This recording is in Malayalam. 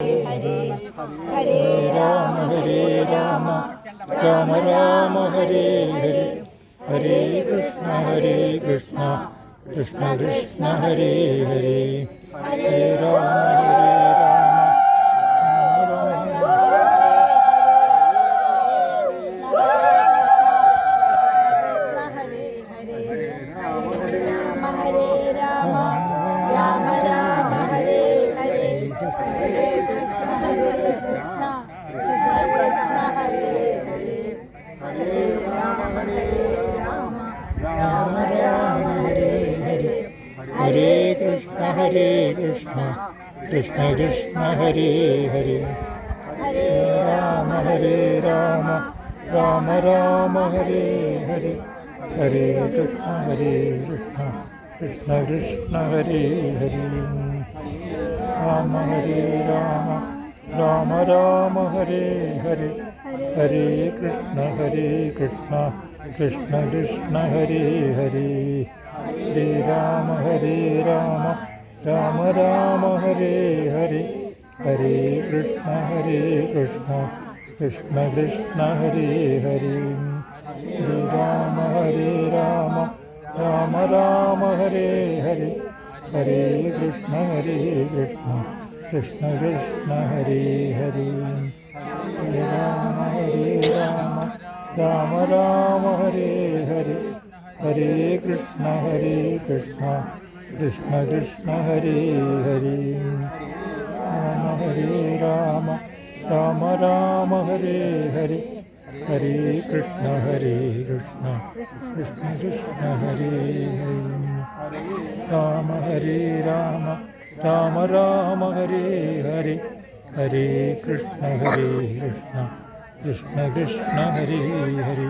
ഹരേ രാമ രാമ രാമ ഹരേ ഹരേ ഹരേ കൃഷ്ണ കൃഷ്ണ കൃഷ്ണ ഹരേ ഹരേ ഹരേ രാമ ഹരേ കൃഷ്ണ കൃഷ്ണ കൃഷ്ണ ഹരേ ഹരേ ഹരേ രാമ രാമ രാമ ഹരേ ഹരേ ഹരേ കൃഷ്ണ കൃഷ്ണ കൃഷ്ണ ഹരേ ഹരേ രാമ രാമ രാമ ഹരേ ഹരേ ഹരേ കൃഷ്ണ കൃഷ്ണ കൃഷ്ണ ഹരേ ഹരേ ഹരേ രാമ രാമ രാമ ഹരേ ഹരേ ഹരേ കൃഷ്ണ കൃഷ്ണ കൃഷ്ണ ഹരേ ഹരേ ഹരേ രാമ രാമ രാമ ഹരേ ഹരേ ഹരേ കൃഷ്ണ കൃഷ്ണ കൃഷ്ണ ഹരേ ഹരേ ഹരേ രാമ രാമ ഹരേ ഹരേ ഹരേ കൃഷ്ണ കൃഷ്ണ കൃഷ്ണ ഹരേ ഹരേ രാമ രാമ ഹരേ ഹരേ ഹരേ കൃഷ്ണ കൃഷ്ണ കൃഷ്ണ ഹരേ ഹരേ രാമ രാമ ഹരേ ഹരേ ഹരേ കൃഷ്ണ കൃഷ്ണ കൃഷ്ണ ഹരേ ഹരേ